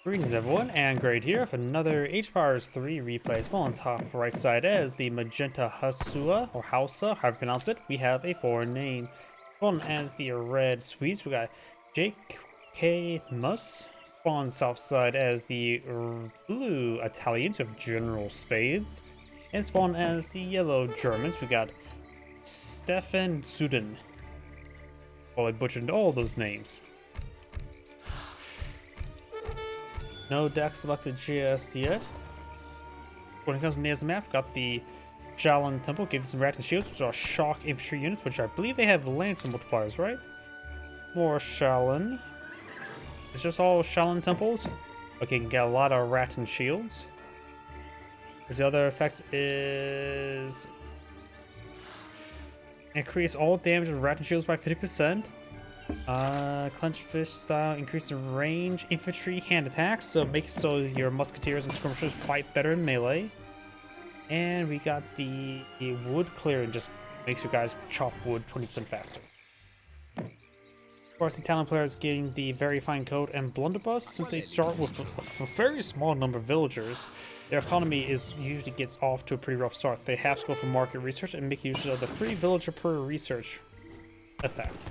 Greetings everyone, and Great here with another H-Powers 3 replay. As well on top right side as the Magenta Hasua, or Hausa, however you pronounce it, we have a foreign name. Spawn as the Red Swedes, we got jakequemus. Spawn south side as the Blue Italians with GeneralSpades. And spawn as the Yellow Germans, we got Stephensundin. Well, I butchered all those names. No deck selected just yet. When it comes to the map, got the Shaolin Temple, give you some Rat and Shields, which are shock infantry units, which I believe they have Lancer multipliers, right? More Shaolin. It's just all Shaolin Temples. Okay, you can get a lot of Rat and Shields. There's the other effects is increase all damage of Rat and Shields by 50%. Clenched fist style, increase the range, infantry, hand attacks, so make it so your musketeers and skirmishers fight better in melee. And we got the wood clearing, just makes you guys chop wood 20% faster. Of course, the talent players getting the very fine coat and blunderbuss. Since they start with a very small number of villagers, their economy usually gets off to a pretty rough start. They have to go for market research and make use of the free villager per research effect.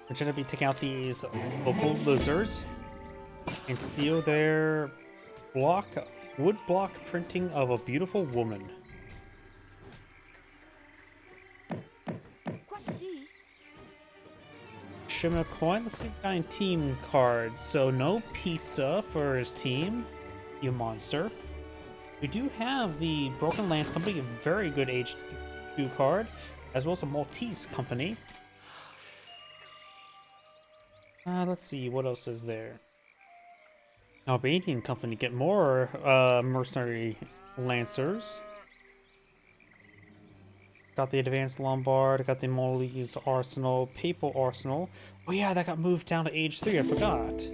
We're going to be taking out these local lizards and steal their wood block printing of a beautiful woman. Shimmer coin. Let's see what kind of team cards. So no pizza for his team, you monster. We do have the Broken Lands Company, a very good H2 card, as well as a Maltese company. Let's see, what else is there? Albanian company, get more mercenary lancers. Got the Advanced Lombard, got the Molise Arsenal, Papal Arsenal. Oh yeah, that got moved down to Age 3, I forgot.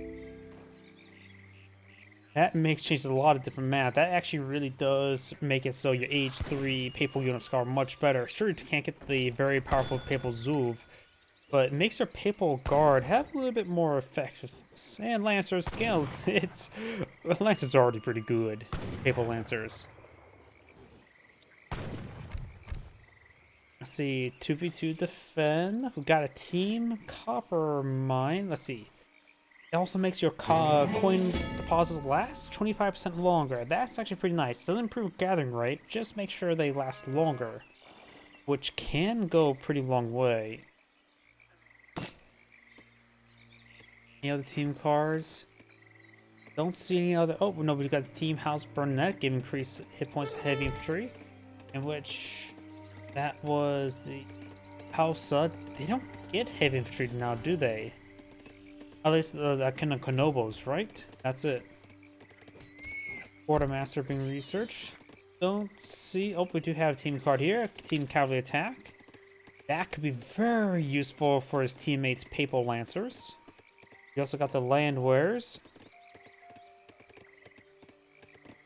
That changes a lot of different math. That actually really does make it so your Age 3 Papal units are much better. Sure, you can't get the very powerful Papal Zuv, but it makes your Papal Guard have a little bit more effectiveness. And Lancers, scale, Lancers are already pretty good. Papal Lancers. Let's see, 2v2 defend. We got a team copper mine. Let's see. It also makes your coin deposits last 25% longer. That's actually pretty nice. Doesn't improve gathering rate, just make sure they last longer, which can go a pretty long way. Any other team cards? Don't see any other. Oh no, we got the Team House Burnett, give increased hit points to heavy infantry, in which that was the House. They don't get heavy infantry now, do they? At least that kind of Konobos, right? That's it. Quartermaster being researched. Don't see. Oh, we do have a team card here. Team Cavalry Attack. That could be very useful for his teammates' Papal Lancers. We also got the Landwares.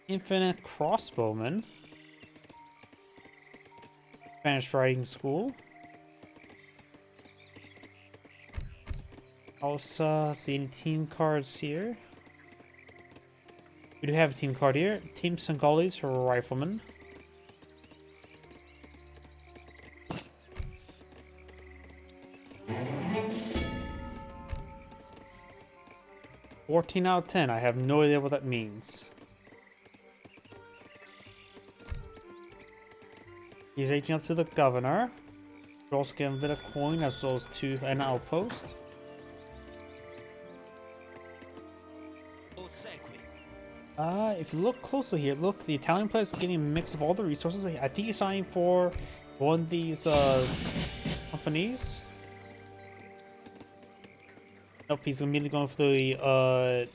Infinite Crossbowmen. Spanish Riding School. Also, see any team cards here? We do have a team card here. Team Senegalese for Riflemen. $14 out of 10. I have no idea what that means. He's reaching up to the governor. We're also getting a bit of coin as well as an outpost. If you look closely here, look, the Italian player is getting a mix of all the resources. I think he's signing for one of these companies. Nope, he's immediately going for the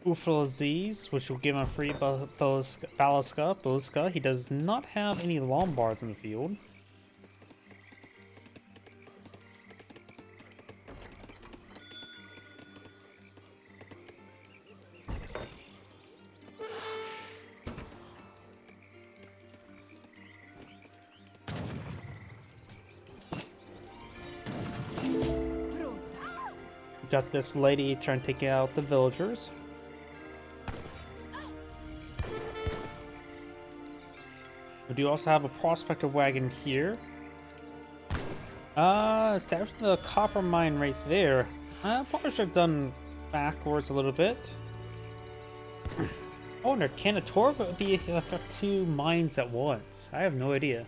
Uflazes, which will give him a free Baliska. He does not have any Lombards in the field. Got this lady trying to take out the villagers. We do also have a prospector wagon here. Establish the copper mine right there. Probably should have done backwards a little bit. Oh, and can a torp be affect 2 mines at once? I have no idea.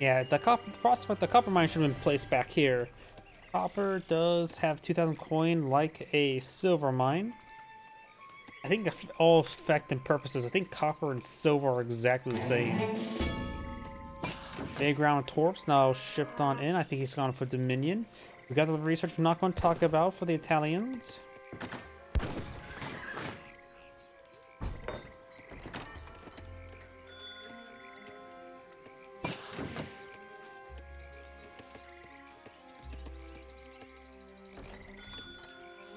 Yeah, the copper mine should have been placed back here. Copper does have 2,000 coin like a silver mine. I think all effect and purposes, I think copper and silver are exactly the same. Day ground torps now shipped on in. I think he's gone for Dominion. We got the research we're not going to talk about for the Italians.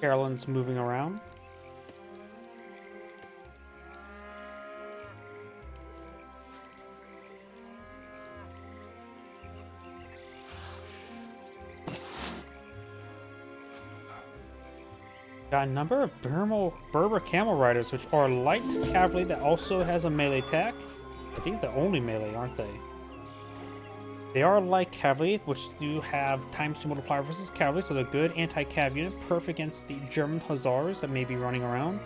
Carolyn's moving around. Got a number of Berber camel riders, which are light cavalry that also has a melee attack. I think they're only melee, aren't they? They are light cavalry, which do have ×2 multiplier versus cavalry, so they're good anti-cav unit, perfect against the German hussars that may be running around.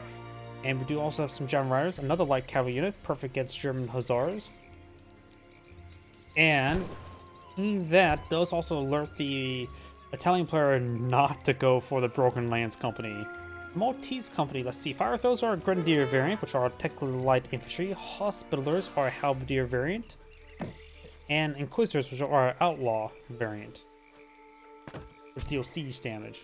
And we do also have some German riders, another light cavalry unit, perfect against German hussars. And that does also alert the Italian player not to go for the Broken Lands Company. Maltese Company, let's see. Fire Throws are a Grenadier variant, which are technically light infantry. Hospitallers are a Halberdier variant. And Inquisitors, which are an Outlaw variant, which deal siege damage.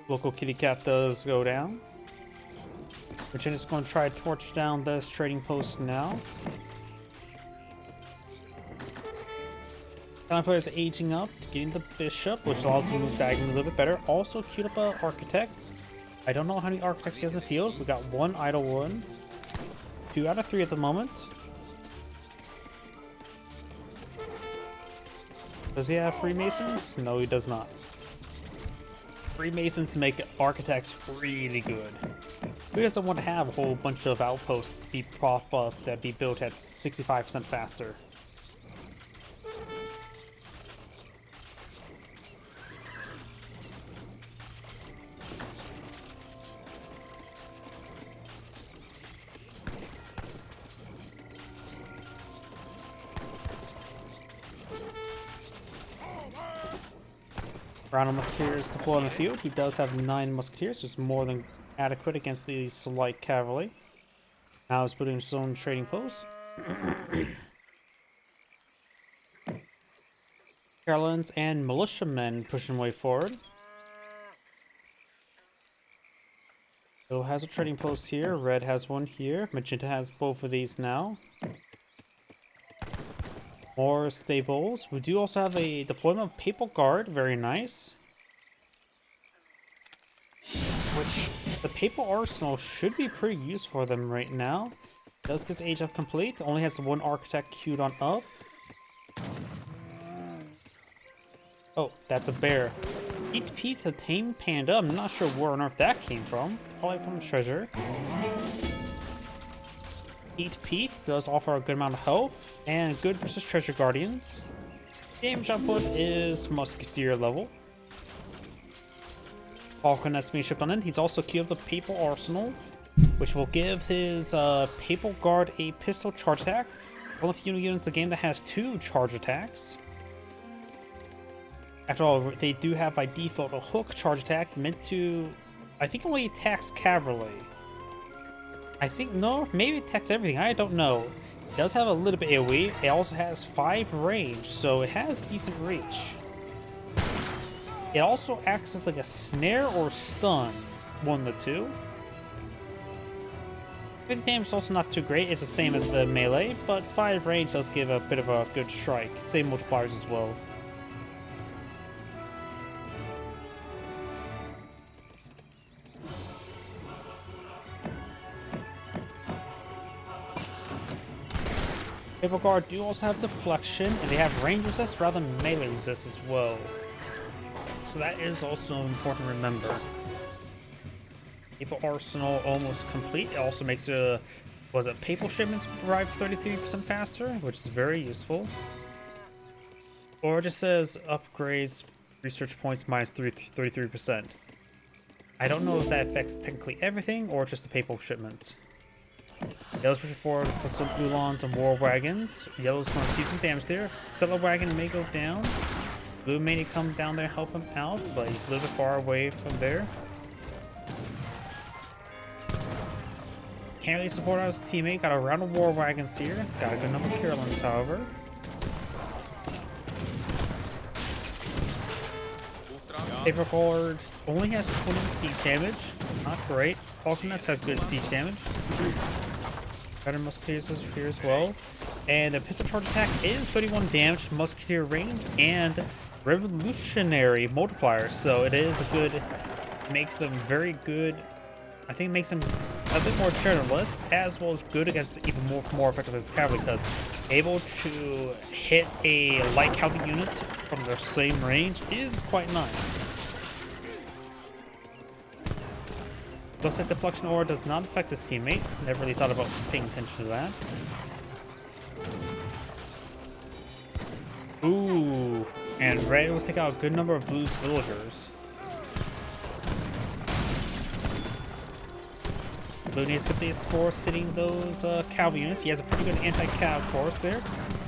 Local kitty cat does go down. Which is going to try to torch down this trading post now. Italian player is aging up, getting the bishop, which allows him to move diagonally a little bit better. Also queued up an architect. I don't know how many architects he has in the field. We got 1 idle one. 2 out of 3 at the moment. Does he have Freemasons? No, he does not. Freemasons make architects really good. Who doesn't want to have a whole bunch of outposts be prop up that be built at 65% faster? Round of musketeers deployed in the field. He does have 9 musketeers, which is more than adequate against these light cavalry. Now he's putting his own trading post. Carolines and militiamen pushing way forward. Yellow has a trading post here. Red has one here. Magenta has both of these now. More stables. We do also have a deployment of Papal Guard. Very nice. Which, the Papal Arsenal should be pretty useful for them right now. Does get age up complete. Only has 1 architect queued on up. Oh, that's a bear. Eat Pete, a tame panda. I'm not sure where on earth that came from. Probably from treasure. Eat Pete does offer a good amount of health and good versus treasure guardians. Damage output is musketeer level. Falcon that's being shipped on in. He's also queued up the Papal Arsenal, which will give his Papal Guard a pistol charge attack. One of the few units in the game that has 2 charge attacks. After all, they do have by default a hook charge attack meant to, I think, only attacks cavalry. I think, no, maybe it attacks everything. I don't know. It does have a little bit AoE. It also has 5 range, so it has decent reach. It also acts as like a snare or stun, one of the 2. 50 damage is also not too great. It's the same as the melee, but 5 range does give a bit of a good strike. Same multipliers as well. Papal Guard do also have deflection, and they have range resist rather than melee resist as well. So that is also important to remember. Papal Arsenal almost complete. It also makes Papal shipments arrive 33% faster, which is very useful. Or it just says upgrades research points minus 33%. I don't know if that affects technically everything or just the Papal shipments. Yellow's pushing forward for some Ulans and War Wagons. Yellow's going to see some damage there. Settler Wagon may go down. Blue may need to come down there and help him out, but he's a little bit far away from there. Can't really support his teammate. Got a round of War Wagons here. Got a good number of Carolines, however. Paper Guard only has 20 siege damage. Not great. Falconets have good siege damage. Better Musketeers here as well. And the pistol charge attack is 31 damage, Musketeer range, and Revolutionary multiplier. So it is a good, makes them very good. I think it makes them a bit more generalist, as well as good against even more effective as cavalry, because able to hit a light cavalry unit from the same range is quite nice. Looks like Deflection Aura does not affect his teammate. Never really thought about paying attention to that. Ooh, and Red will take out a good number of Blue's villagers. Blue needs to get these force hitting those cavalry units. He has a pretty good anti-cav force there.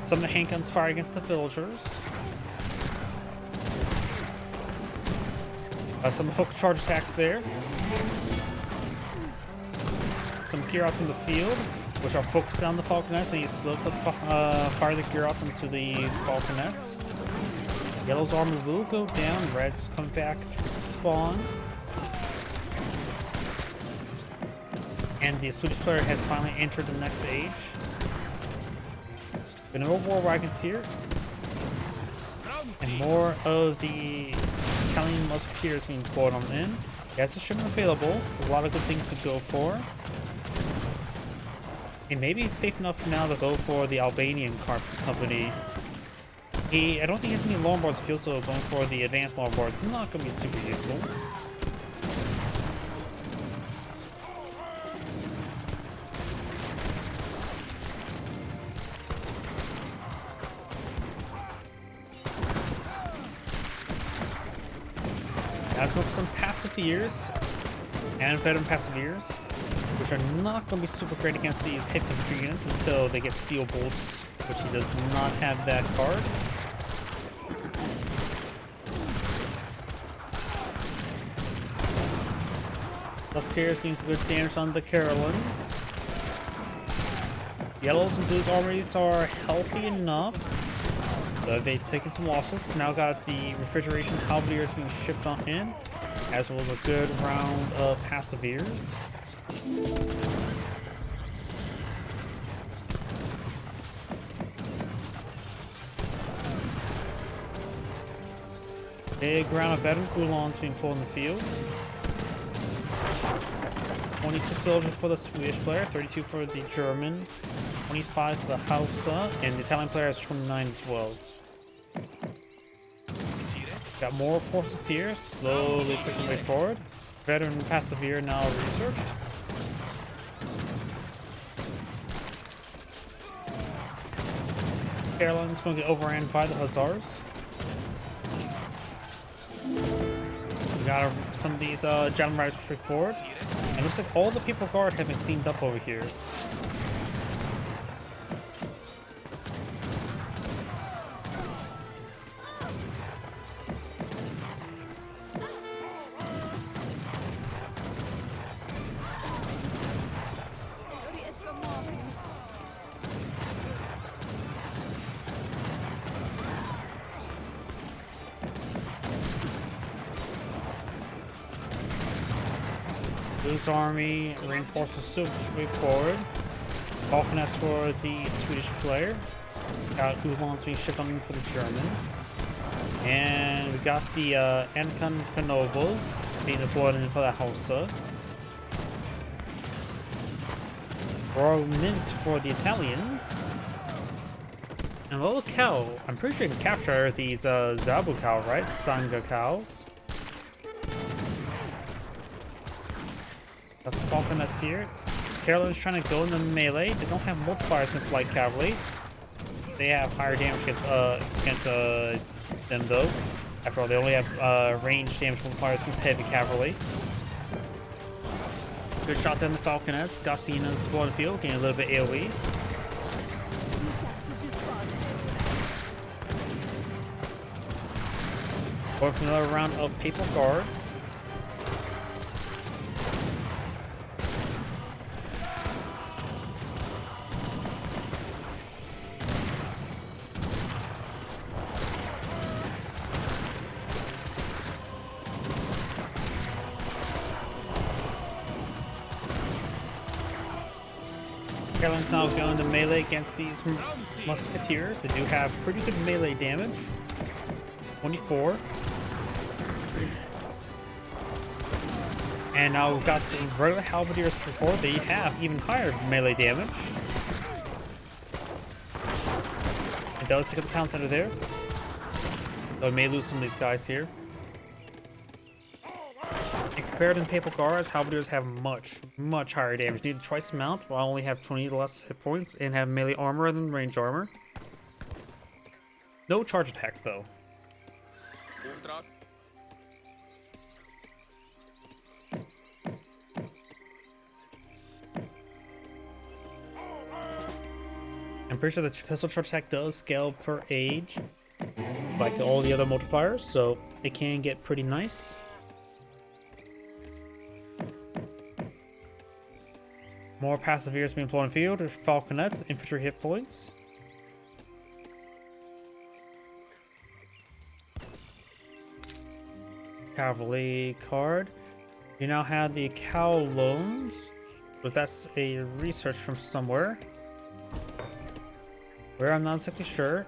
Some of the handguns fire against the villagers. Some hook charge attacks there. Some Gyros in the field, which are focused on the Falconets, and he split the fire the Gyros into the Falconets. Yellow's armor will go down. Red's come back to spawn. And the Swedish player has finally entered the next age. The no War Wagons here. And more of the Italian Musketeers being poured on in. He has a shipment available. A lot of good things to go for. And maybe it's safe enough now to go for the Albanian company. I don't think he has any longbars if he's also going for the advanced longbars. Not going to be super useful. Let's go for some Pacifiers and veteran Pacifiers, which are not going to be super great against these hit infantry units until they get steel bolts, which he does not have that card. Musketeers getting some good damage on the Carolines. Yellows and blues armies are healthy enough. They've taken some losses. Now got the refrigeration halberdiers being shipped on in, as well as a good round of Pacifiers. Big round of veteran Ulans being pulled in the field. 26 villagers for the Swedish player, 32 for the German, 25 for the Hausa, and the Italian player has 29 as well. Got more forces here, slowly pushing way forward. Veteran Pacifier now researched. Caroline's going to get overran by the Hussars. We got some of these John Riders push forward. And it looks like all the Papal Guard have been cleaned up over here. Blue's army reinforces so way forward. Falconets for the Swedish player. Got Ulans being shipped on for the German. And we got the Ankan Canovas being deployed in for the Hausa. Royal Mint for the Italians. And a little cow. I'm pretty sure you can capture these Zabu cow, right? Sanga cows. Got some falconets here. Carolyn's trying to go in the melee. They don't have multipliers against light cavalry. They have higher damage against them though. After all, they only have range damage multipliers against heavy cavalry. Good shot there in the falconets. Gosina's on the field, getting a little bit AoE. Going for another round of Papal Guard. Carolyn's now going to melee against these musketeers. They do have pretty good melee damage. 24. And now we've got the regular halberdiers for 4. They have even higher melee damage. It does take up the town center there. Though we may lose some of these guys here. And compared to Papal Guards, halberdiers have much higher damage. Need twice the amount, while I only have 20 less hit points and have melee armor rather than range armor. No charge attacks though. I'm pretty sure the pistol charge attack does scale per age, like all the other multipliers, so it can get pretty nice. More passive ears being employed in the field, falconets, infantry hit points. Cavalry card. You now have the cow loans, but that's a research from somewhere. Where I'm not exactly sure.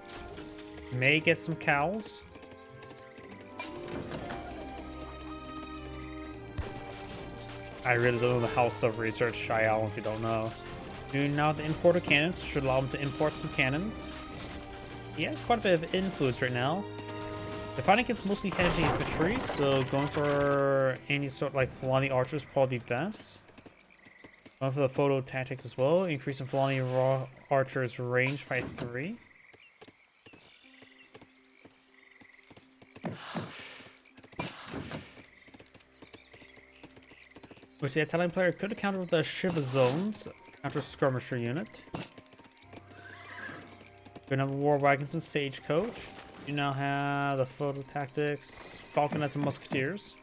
May get some cows. I really don't know the house of research. I honestly don't know. Now the importer cannons should allow him to import some cannons. He has quite a bit of influence right now. The fighting gets mostly heavy infantry, so going for any sort like Fulani archers probably best. Going for the photo tactics as well, increasing Fulani raw archers range by 3. Which the Italian player could have countered with the Shiva Zones counter skirmisher unit. Good number of war wagons and stagecoach. You now have the photo tactics, falconets, and musketeers.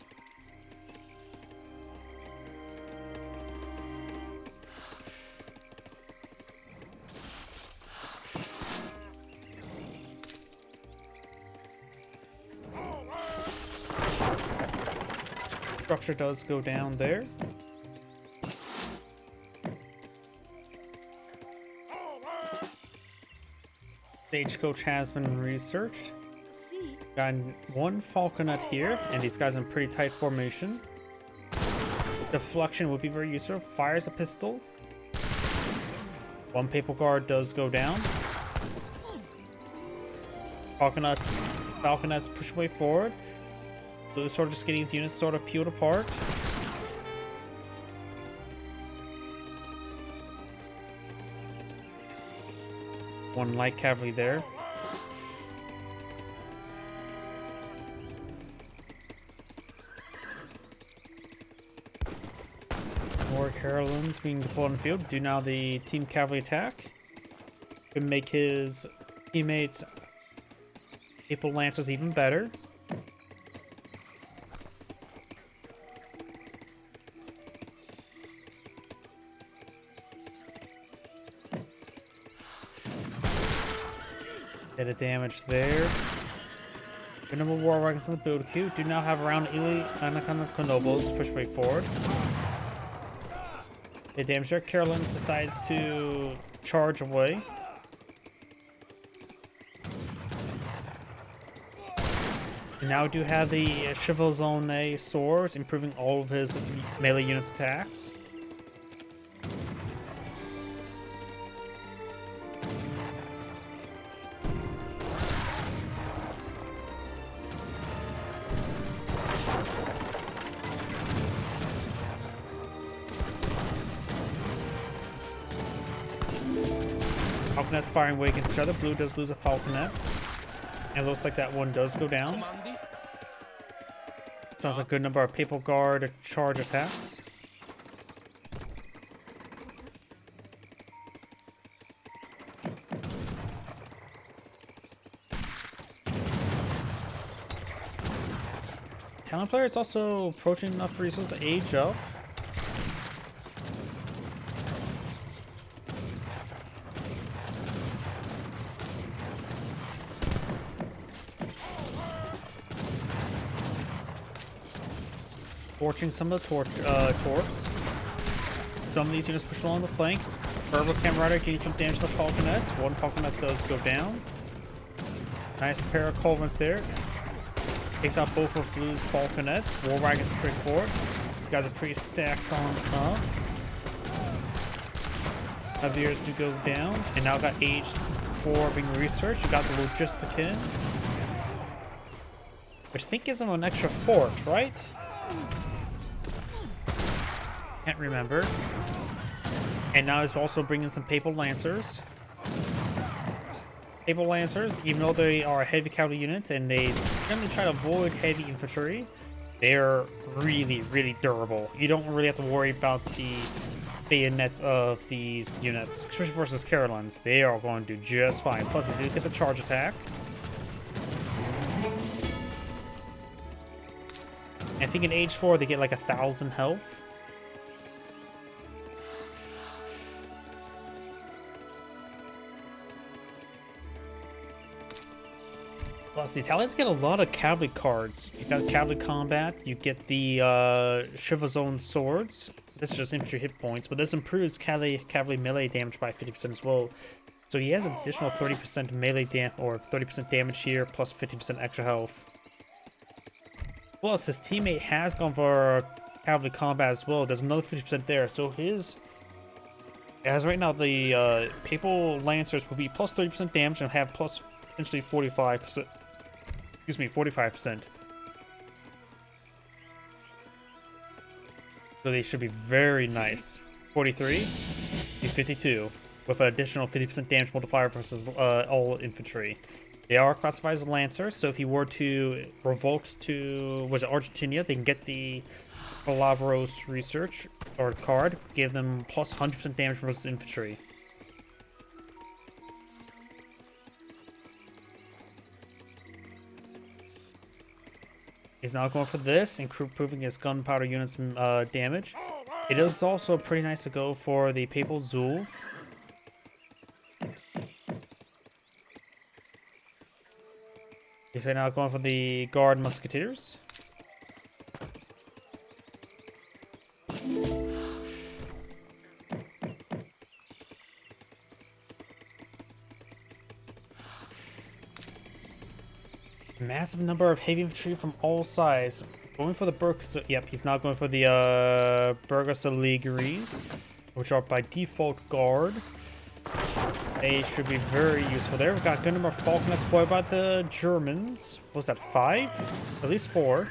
Structure does go down there. Stagecoach has been researched. Got one falconet here, and these guys in pretty tight formation. Deflection would be very useful. Fires a pistol. One Papal Guard does go down. Falconets push way forward. Those sort of just getting these units sort of peeled apart. One light cavalry there. More Carolyn's being deployed on the field. Do now the team cavalry attack. Can make his teammates Papal Lancers even better. Bit of damage there. Good number of war wagons on the build queue. Do now have around Ili Anaconda Konobles push way forward. The damage there. Carolyn's decides to charge away. We now do have the Chivalzone swords, improving all of his melee units' attacks. Falconets firing away against each other. Blue does lose a Falconet. And it looks like that one does go down. Sounds like a good number of Papal Guard charge attacks. Talon player is also approaching enough resources to age up. Torching some of the torps. Some of these units push along the flank. Herbal Camarader getting some damage to the Falconets. One Falconet does go down. Nice pair of culverins there. Takes out both of Blue's Falconets. War Wagons pretty forward. These guys are pretty stacked on up. Javiers to go down. And now got Age 4 being researched. You got the Logistic in. Which I think gives them an extra fort, right? Can't remember. And now he's also bringing some Papal Lancers. Papal Lancers, even though they are a heavy cavalry unit and they generally try to avoid heavy infantry, they're really, really durable. You don't really have to worry about the bayonets of these units, especially versus Carolines. They are going to do just fine. Plus, they do get the charge attack. I think in Age 4 they get like 1,000 health. Plus, the Italians get a lot of cavalry cards. You got cavalry combat, you get the Chevazone swords. This is just infantry hit points, but this improves cavalry melee damage by 50% as well. So he has an additional 30% melee damage, or 30% damage here, plus 50% extra health. Plus, his teammate has gone for cavalry combat as well. There's another 50% there. So his, as right now, the Papal Lancers will be plus 30% damage and have plus potentially 45%. Excuse me, 45%. So they should be very nice. 43 to 52 with an additional 50% damage multiplier versus all infantry. They are classified as Lancers, so if you were to revolt to, was it Argentina, they can get the Calabros research or card, give them plus 100% damage versus infantry. He's now going for this, improving his gunpowder units damage. It is also pretty nice to go for the Papal Zulf. He's now going for the Guard Musketeers. Massive number of heavy infantry from all sides. Going for the Burgos. Yep, he's now going for the Burgos Leggeries, which are by default Guard. They should be very useful there. We've got a good number of Falconets deployed by the Germans. What was that, 5? At least 4.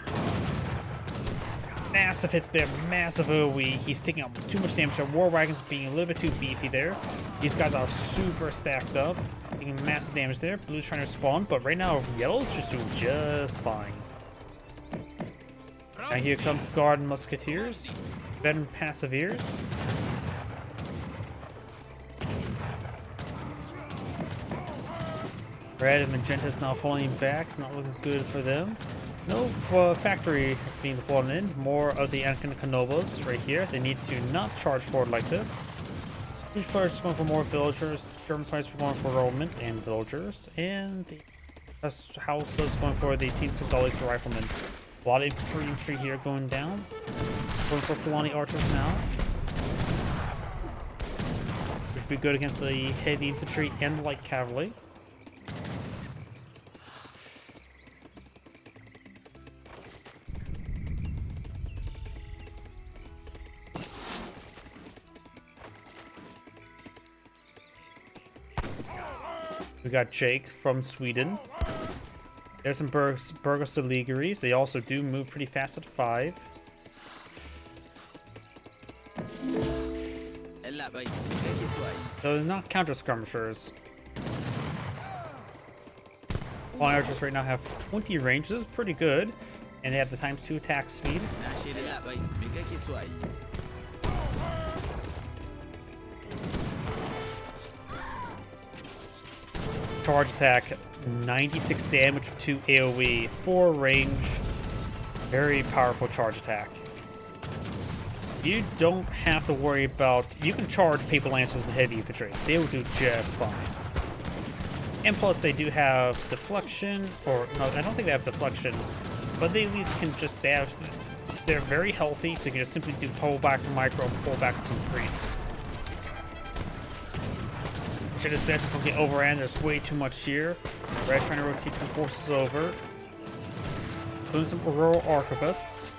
Massive hits there, massive AoE. He's taking out too much damage. War Wagons being a little bit too beefy there. These guys are super stacked up, taking massive damage there. Blue's trying to spawn, but right now Yellow's just doing just fine. Now here comes Guard and Musketeers. Veteran Passiveers. Red and Magenta is now falling back. It's not looking good for them. No factory being deployed in. More of the Anakin Canovas right here. They need to not charge forward like this. British players are going for more villagers. German players are going for Roman and villagers. And the house is going for the Team Singhalis Riflemen. A lot of infantry here going down. Going for Fulani Archers now. Which would be good against the heavy infantry and the light cavalry. We got Jake from Sweden. There's some Burgos Leggeries. They also do move pretty fast at 5. So they're not counter skirmishers. Flying archers right now have 20 range. This is pretty good. And they have the ×2 attack speed. Charge attack, 96 damage with 2 AoE, 4 range. Very powerful charge attack. You don't have to worry about... You can charge paper lances and heavy infantry. They will do just fine. And plus, they do have deflection, or no, I don't think they have deflection, but they at least can just dash. They're very healthy, so you can just simply do pull back to micro, pull back to some priests. Should have said people get overran. There's way too much here. Red's trying to rotate some forces over, including some Aurora Arquebusts.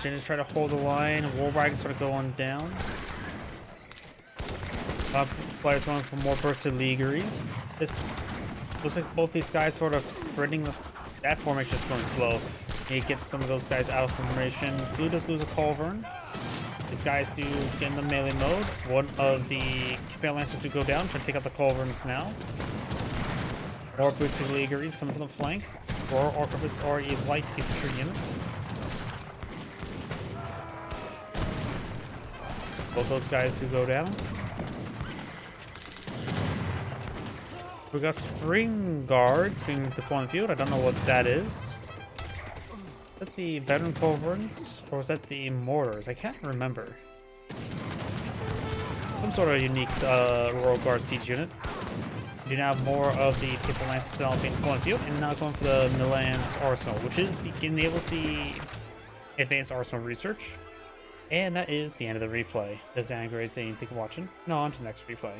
Just try to hold the line. War wagons sort of going down. Players going for more bursted leagueries. This looks like both these guys sort of spreading that formation just going slow. You get some of those guys out of formation. Blue does lose a culverin. These guys do get in the melee mode. One of the Cabal Lancers do go down. Try to take out the culverins now. More boosted leagueries coming from the flank. Or Arquebusts are a light infantry unit. Both those guys do go down. We got spring guards being deployed in the field. I don't know what that is. Is that the veteran culverins? Or was that the mortars? I can't remember. Some sort of unique Royal Guard siege unit. We do now have more of the Paper Lances now being deployed in the field, and now going for the Milan's Arsenal, which is enables the advanced arsenal research. And that is the end of the replay. Does anyone say anything watching? No, on to the next replay.